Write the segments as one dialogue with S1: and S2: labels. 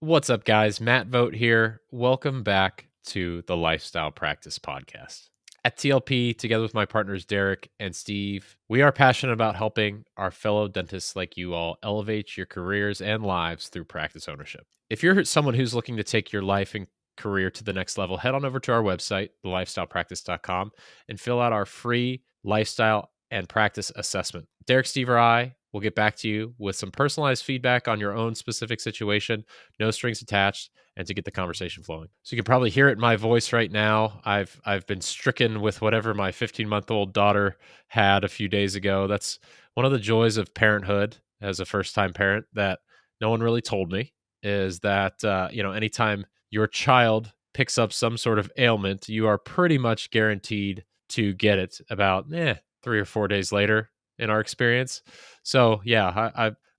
S1: What's up, guys? Matt Vogt here. Welcome back to the Lifestyle Practice Podcast. At TLP, together with my partners Derek and Steve, we are passionate about helping our fellow dentists like you all elevate your careers and lives through practice ownership. If you're someone who's looking to take your life and career to the next level, head on over to our website, thelifestylepractice.com, and fill out our free lifestyle and practice assessment. Derek, Steve, or I will get back to you with some personalized feedback on your own specific situation, no strings attached, and to get the conversation flowing. So you can probably hear it in my voice right now. I've been stricken with whatever my 15-month-old daughter had a few days ago. That's one of the joys of parenthood as a first-time parent that no one really told me, is that anytime your child picks up some sort of ailment, you are pretty much guaranteed to get it about 3 or 4 days later in our experience. So yeah,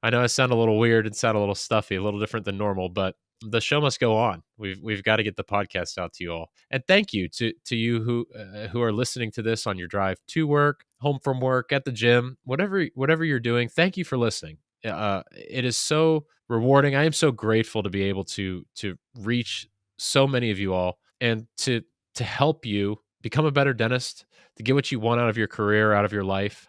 S1: I know I sound a little weird and sound a little stuffy, a little different than normal, but the show must go on. We've got to get the podcast out to you all. And thank you to you who are listening to this on your drive to work, home from work, at the gym, whatever you're doing. Thank you for listening. It is so rewarding. I am so grateful to be able to reach so many of you all and to help you become a better dentist, to get what you want out of your career, out of your life.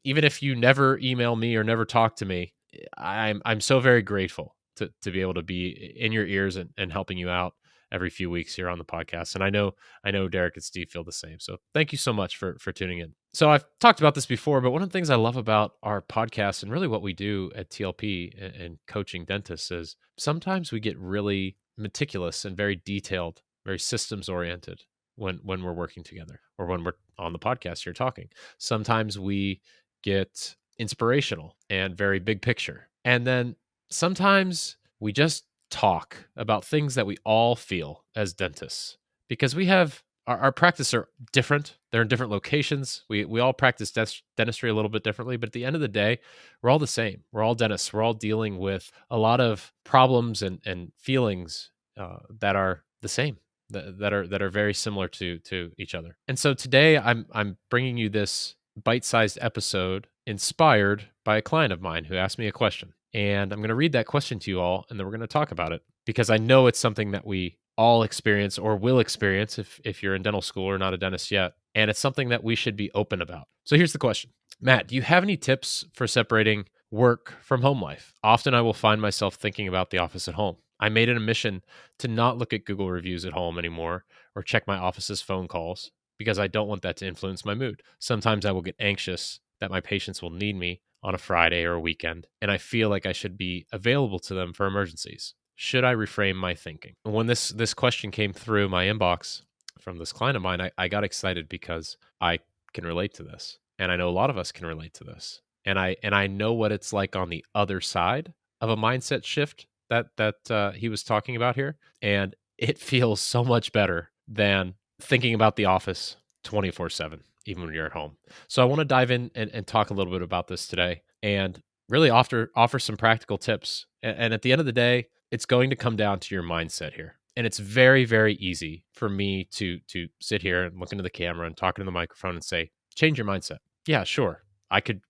S1: Even if you never email me or never talk to me, I'm so very grateful to be able to be in your ears and helping you out every few weeks here on the podcast. And I know Derek and Steve feel the same. So thank you so much for tuning in. So I've talked about this before, but one of the things I love about our podcast and really what we do at TLP and coaching dentists is sometimes we get really meticulous and very detailed, very systems oriented when we're working together or when we're on the podcast here talking. Sometimes we get inspirational and very big picture. And then sometimes we just talk about things that we all feel as dentists, because we have our practice are different. They're in different locations. We all practice dentistry a little bit differently, but at the end of the day, we're all the same. We're all dentists. We're all dealing with a lot of problems and feelings that are the same, that are very similar to each other. And so today I'm bringing you this bite-sized episode inspired by a client of mine who asked me a question. And I'm going to read that question to you all, and then we're going to talk about it, because I know it's something that we all experience or will experience if you're in dental school or not a dentist yet. And it's something that we should be open about. So here's the question. Matt, do you have any tips for separating work from home life? Often I will find myself thinking about the office at home. I made it a mission to not look at Google reviews at home anymore or check my office's phone calls, because I don't want that to influence my mood. Sometimes I will get anxious that my patients will need me on a Friday or a weekend, and I feel like I should be available to them for emergencies. Should I reframe my thinking? And when this question came through my inbox from this client of mine, I got excited because I can relate to this, and I know a lot of us can relate to this, and I know what it's like on the other side of a mindset shift that he was talking about here, and it feels so much better than thinking about the office 24/7, even when you're at home. So I want to dive in and talk a little bit about this today, and really offer some practical tips. And at the end of the day, it's going to come down to your mindset here. And it's very, very easy for me to sit here and look into the camera and talk into the microphone and say, change your mindset. Yeah, sure. I could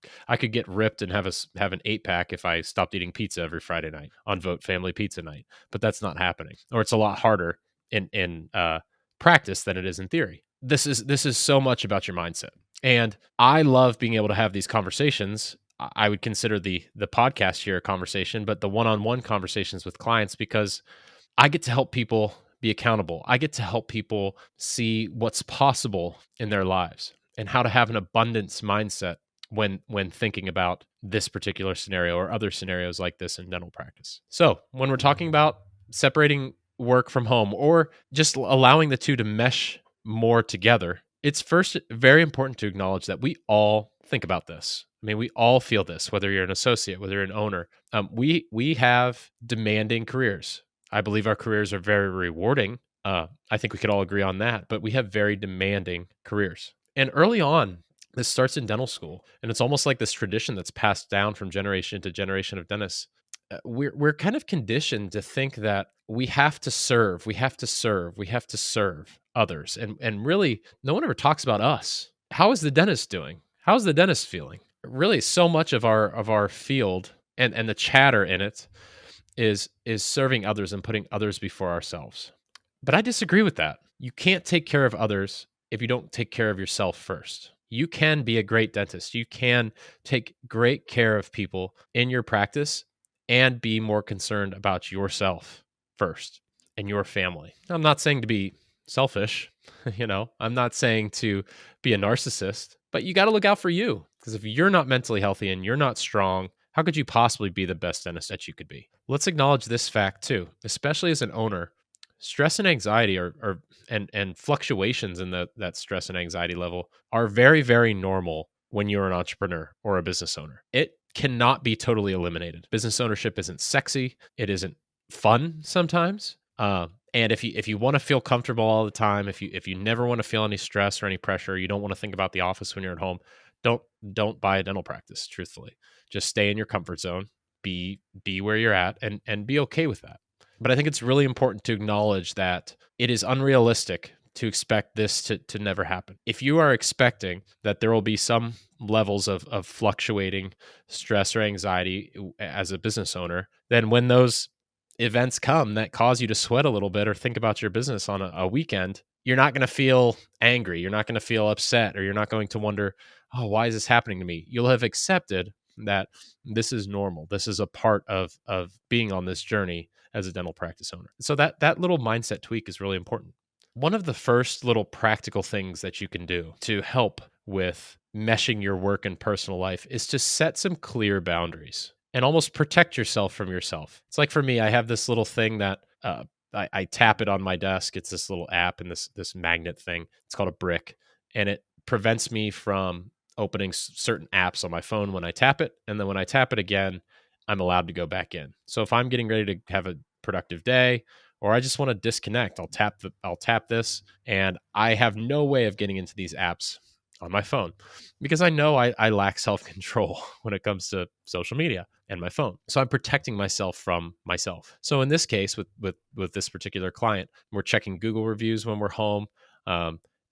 S1: get ripped and have an 8-pack if I stopped eating pizza every Friday night on Vote Family Pizza Night, but that's not happening. Or it's a lot harder in practice than it is in theory. This is so much about your mindset. And I love being able to have these conversations. I would consider the podcast here a conversation, but the one-on-one conversations with clients, because I get to help people be accountable. I get to help people see what's possible in their lives and how to have an abundance mindset when thinking about this particular scenario or other scenarios like this in dental practice. So when we're talking about separating work from home or just allowing the two to mesh more together, it's first very important to acknowledge that we all think about this. I mean, we all feel this, whether you're an associate, whether you're an owner. We have demanding careers. I believe our careers are very rewarding. I think we could all agree on that, but we have very demanding careers. And early on, this starts in dental school, and it's almost like this tradition that's passed down from generation to generation of dentists. We're kind of conditioned to think that we have to serve others, and really, no one ever talks about us. How is the dentist doing? How's the dentist feeling? Really, so much of our field and the chatter in it is serving others and putting others before ourselves. But I disagree with that. You can't take care of others if you don't take care of yourself first. You can be a great dentist. You can take great care of people in your practice and be more concerned about yourself first and your family. I'm not saying to be selfish, I'm not saying to be a narcissist, but you got to look out for you because if you're not mentally healthy and you're not strong, how could you possibly be the best dentist that you could be? Let's acknowledge this fact too, especially as an owner. Stress and anxiety and fluctuations in that stress and anxiety level are very, very normal when you're an entrepreneur or a business owner. It cannot be totally eliminated. Business ownership isn't sexy. It isn't fun sometimes. And if you want to feel comfortable all the time, if you never want to feel any stress or any pressure, you don't want to think about the office when you're at home, don't don't buy a dental practice, truthfully. Just stay in your comfort zone, be where you're at and be okay with that. But I think it's really important to acknowledge that it is unrealistic to expect this to never happen. If you are expecting that there will be some levels of fluctuating stress or anxiety as a business owner, then when those events come that cause you to sweat a little bit or think about your business on a weekend, you're not going to feel angry. You're not going to feel upset, or you're not going to wonder, oh, why is this happening to me? You'll have accepted that this is normal. This is a part of being on this journey as a dental practice owner. So that little mindset tweak is really important. One of the first little practical things that you can do to help with meshing your work and personal life is to set some clear boundaries and almost protect yourself from yourself. It's like for me, I have this little thing that I tap it on my desk. It's this little app and this magnet thing. It's called a brick, and it prevents me from opening certain apps on my phone when I tap it, and then when I tap it again, I'm allowed to go back in. So if I'm getting ready to have a productive day, or I just want to disconnect, I'll tap this, and I have no way of getting into these apps on my phone because I know I lack self control when it comes to social media and my phone. So I'm protecting myself from myself. So in this case, with this particular client, we're checking Google reviews when we're home.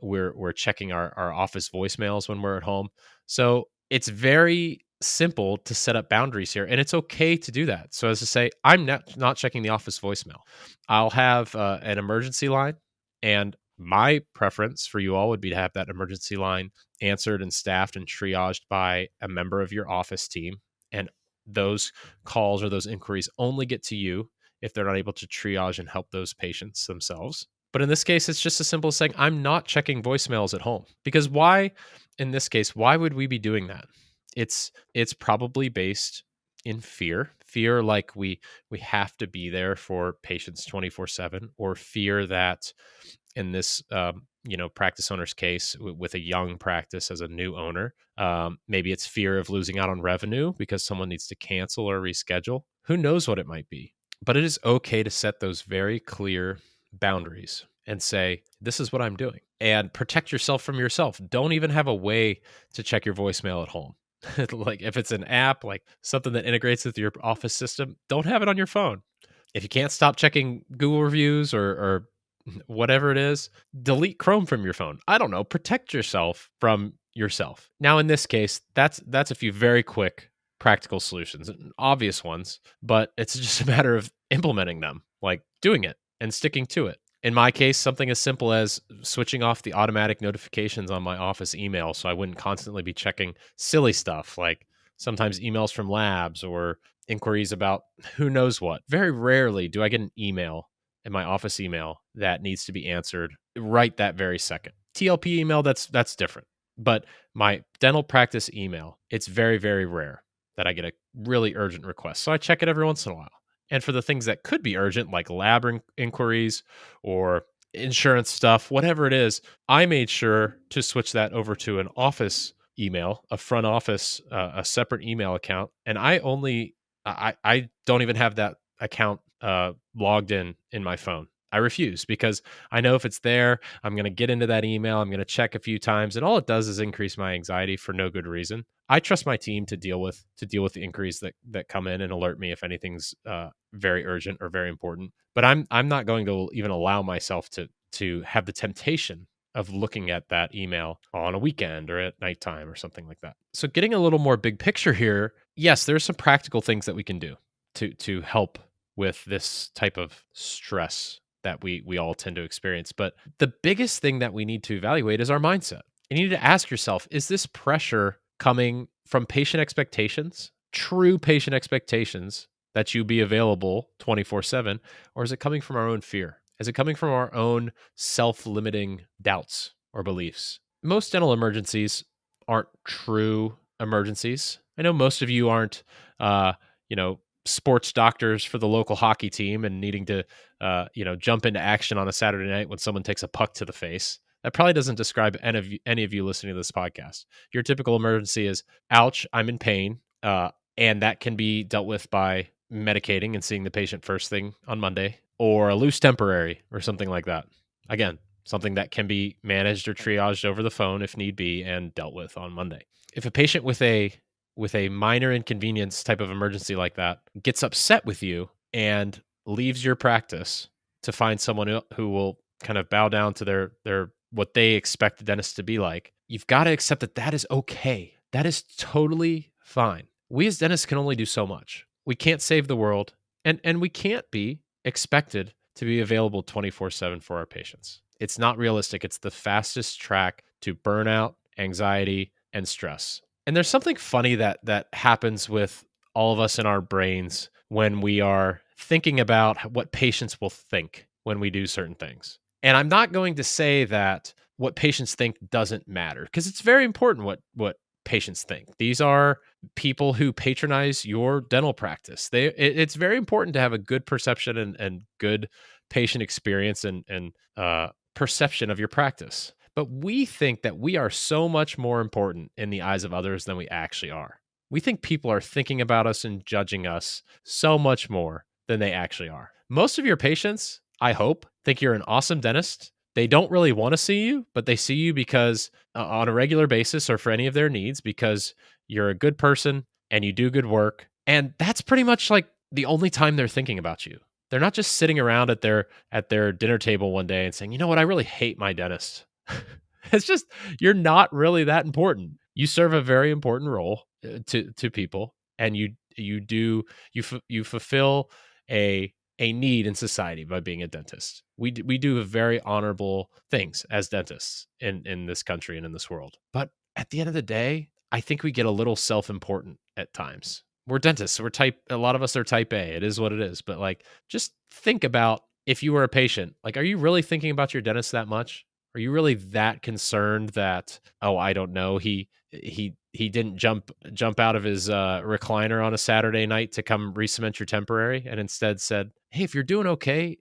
S1: We're checking our office voicemails when we're at home. So it's very simple to set up boundaries here, and it's okay to do that. So as to say, I'm not checking the office voicemail. I'll have an emergency line, and my preference for you all would be to have that emergency line answered and staffed and triaged by a member of your office team. And those calls or those inquiries only get to you if they're not able to triage and help those patients themselves. But in this case, it's just as simple as saying, I'm not checking voicemails at home. Because why, in this case, why would we be doing that? It's probably based in fear like we have to be there for patients 24/7, or fear that in this practice owner's case with a young practice as a new owner, maybe it's fear of losing out on revenue because someone needs to cancel or reschedule. Who knows what it might be? But it is okay to set those very clear boundaries and say, this is what I'm doing, and protect yourself from yourself. Don't even have a way to check your voicemail at home. Like if it's an app, like something that integrates with your office system, don't have it on your phone. If you can't stop checking Google reviews or whatever it is, delete Chrome from your phone. I don't know, protect yourself from yourself. Now in this case, that's a few very quick practical solutions, obvious ones, but it's just a matter of implementing them, like doing it and sticking to it. In my case, something as simple as switching off the automatic notifications on my office email so I wouldn't constantly be checking silly stuff like sometimes emails from labs or inquiries about who knows what. Very rarely do I get an email in my office email that needs to be answered right that very second. TLP email, that's different. But my dental practice email, it's very, very rare that I get a really urgent request. So I check it every once in a while. And for the things that could be urgent, like lab inquiries or insurance stuff, whatever it is, I made sure to switch that over to an office email, a front office, a separate email account. And I don't even have that account logged in my phone. I refuse because I know if it's there, I'm going to get into that email. I'm going to check a few times, and all it does is increase my anxiety for no good reason. I trust my team to deal with the inquiries that come in and alert me if anything's very urgent or very important. But I'm not going to even allow myself to have the temptation of looking at that email on a weekend or at nighttime or something like that. So getting a little more big picture here, yes, there's some practical things that we can do to help with this type of stress that we all tend to experience. But the biggest thing that we need to evaluate is our mindset. And you need to ask yourself, is this pressure coming from patient expectations, true patient expectations that you be available 24/7, or is it coming from our own fear? Is it coming from our own self-limiting doubts or beliefs? Most dental emergencies aren't true emergencies. I know most of you aren't, uh, sports doctors for the local hockey team and needing to, jump into action on a Saturday night when someone takes a puck to the face. That probably doesn't describe any of you listening to this podcast. Your typical emergency is, ouch, I'm in pain. And that can be dealt with by medicating and seeing the patient first thing on Monday, or a loose temporary or something like that. Again, something that can be managed or triaged over the phone if need be and dealt with on Monday. If a patient with a minor inconvenience type of emergency like that gets upset with you and leaves your practice to find someone who will kind of bow down to their what they expect the dentist to be like, you've got to accept that that is okay. That is totally fine. We as dentists can only do so much. We can't save the world, and we can't be expected to be available 24/7 for our patients. It's not realistic. It's the fastest track to burnout, anxiety, and stress. And there's something funny that happens with all of us in our brains when we are thinking about what patients will think when we do certain things. And I'm not going to say that what patients think doesn't matter, because it's very important what patients think. These are people who patronize your dental practice. It's very important to have a good perception and good patient experience and perception of your practice. But we think that we are so much more important in the eyes of others than we actually are. We think people are thinking about us and judging us so much more than they actually are. Most of your patients, I hope, think you're an awesome dentist. They don't really want to see you, but they see you because on a regular basis or for any of their needs, because you're a good person and you do good work. And that's pretty much like the only time they're thinking about you. They're not just sitting around at their dinner table one day and saying, "You know what? I really hate my dentist." It's just, you're not really that important. You serve a very important role to people, and you fulfill a need in society by being a dentist. We do very honorable things as dentists in this country and in this world. But at the end of the day, I think we get a little self-important at times. We're dentists. A lot of us are type A. It is what it is. But like, just think about, if you were a patient, like, are you really thinking about your dentist that much? Are you really that concerned that, oh, I don't know, he didn't jump out of his recliner on a Saturday night to come re-cement your temporary, and instead said, "Hey, if you're doing okay,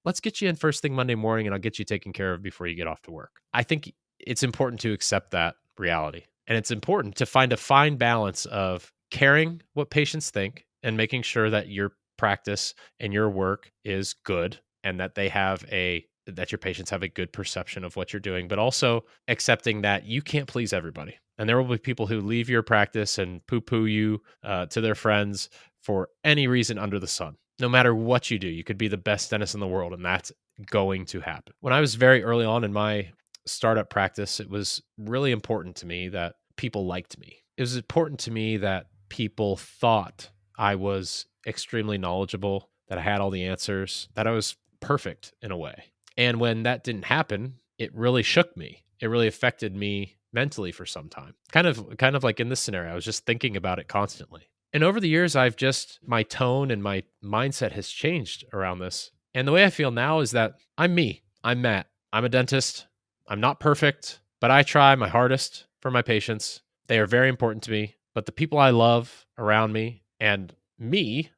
S1: let's get you in first thing Monday morning, and I'll get you taken care of before you get off to work." I think it's important to accept that reality, and it's important to find a fine balance of caring what patients think and making sure that your practice and your work is good, and that your patients have a good perception of what you're doing, but also accepting that you can't please everybody. And there will be people who leave your practice and poo poo you to their friends for any reason under the sun. No matter what you do, you could be the best dentist in the world, and that's going to happen. When I was very early on in my startup practice, it was really important to me that people liked me. It was important to me that people thought I was extremely knowledgeable, that I had all the answers, that I was perfect in a way. And when that didn't happen, it really shook me. It really affected me mentally for some time. Kind of like in this scenario, I was just thinking about it constantly. And over the years, my tone and my mindset has changed around this. And the way I feel now is that I'm me. I'm Matt. I'm a dentist. I'm not perfect, but I try my hardest for my patients. They are very important to me. But the people I love around me and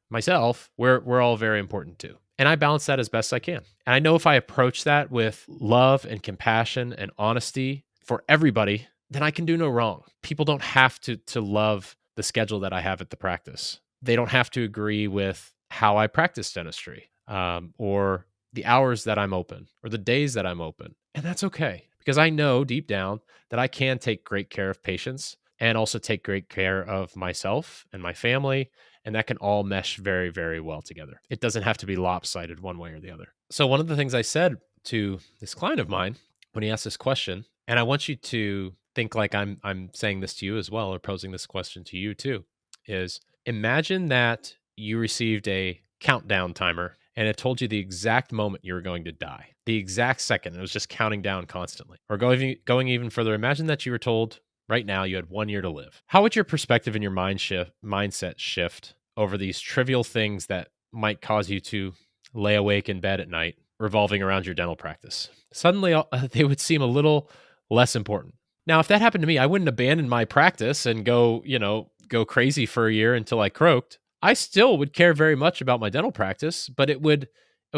S1: myself, we're all very important too. And I balance that as best I can. And I know if I approach that with love and compassion and honesty for everybody, then I can do no wrong. People don't have to love the schedule that I have at the practice. They don't have to agree with how I practice dentistry, or the hours that I'm open, or the days that I'm open. And that's okay, because I know deep down that I can take great care of patients and also take great care of myself and my family. And that can all mesh very, very well together. It doesn't have to be lopsided one way or the other. So one of the things I said to this client of mine when he asked this question, and I want you to think like I'm saying this to you as well, or posing this question to you too, is imagine that you received a countdown timer, and it told you the exact moment you were going to die, the exact second. It was just counting down constantly. Or going even further, imagine that you were told right now you had 1 year to live. How would your perspective and your mindset shift over these trivial things that might cause you to lay awake in bed at night revolving around your dental practice? Suddenly, they would seem a little less important. Now, if that happened to me, I wouldn't abandon my practice and go crazy for a year until I croaked. I still would care very much about my dental practice, but it would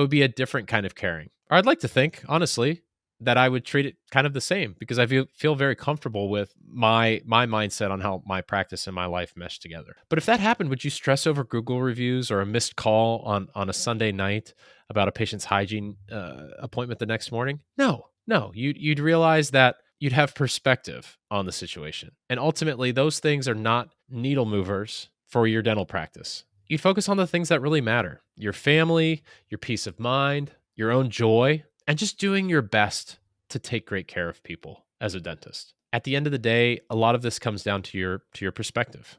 S1: be a different kind of caring. Or I'd like to think, honestly, that I would treat it kind of the same, because I feel very comfortable with my mindset on how my practice and my life mesh together. But if that happened, would you stress over Google reviews or a missed call on a Sunday night about a patient's hygiene appointment the next morning? No. You'd realize that you'd have perspective on the situation. And ultimately, those things are not needle movers for your dental practice. You'd focus on the things that really matter: your family, your peace of mind, your own joy, and just doing your best to take great care of people as a dentist. At the end of the day, a lot of this comes down to your perspective.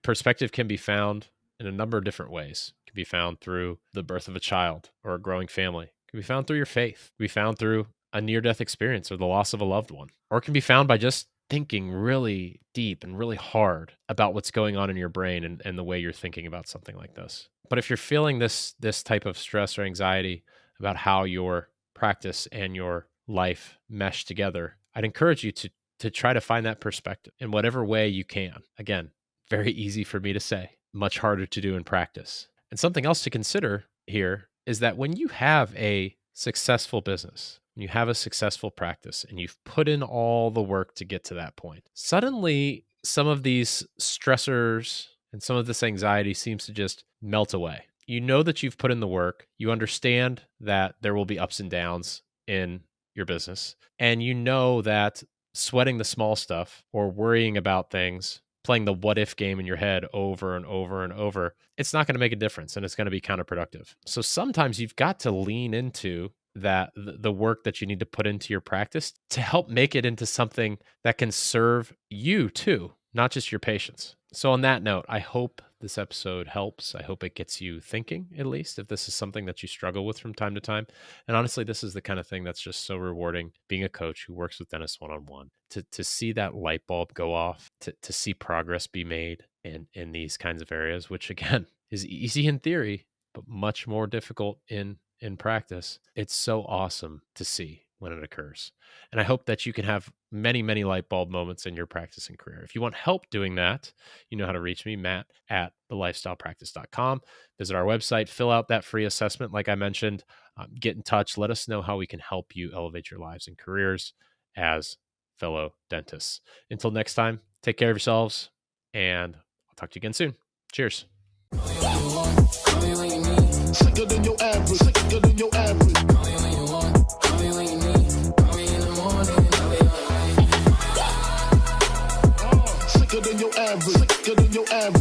S1: Perspective can be found in a number of different ways. It can be found through the birth of a child or a growing family. It can be found through your faith. It can be found through a near-death experience or the loss of a loved one. Or it can be found by just thinking really deep and really hard about what's going on in your brain and the way you're thinking about something like this. But if you're feeling this type of stress or anxiety about how your practice and your life mesh together, I'd encourage you to try to find that perspective in whatever way you can. Again, very easy for me to say, much harder to do in practice. And something else to consider here is that when you have a successful business, when you have a successful practice, and you've put in all the work to get to that point, suddenly some of these stressors and some of this anxiety seems to just melt away. You know that you've put in the work. You understand that there will be ups and downs in your business. And you know that sweating the small stuff or worrying about things, playing the what if game in your head over and over and over, it's not going to make a difference, and it's going to be counterproductive. So sometimes you've got to lean into that the work that you need to put into your practice to help make it into something that can serve you too, not just your patients. So on that note, I hope this episode helps. I hope it gets you thinking, at least, if this is something that you struggle with from time to time. And honestly, this is the kind of thing that's just so rewarding, being a coach who works with dentists one-on-one, to see that light bulb go off, to see progress be made in these kinds of areas, which again is easy in theory, but much more difficult in practice. It's so awesome to see when it occurs. And I hope that you can have many, many light bulb moments in your practice and career. If you want help doing that, you know how to reach me, matt@thelifestylepractice.com. Visit our website, fill out that free assessment. Like I mentioned, get in touch. Let us know how we can help you elevate your lives and careers as fellow dentists. Until next time, take care of yourselves, and I'll talk to you again soon. Cheers. Sicker than your average, sicker than your average. Call me when you want, call me when you need. Call me in the morning, sicker than your average, sicker than your average.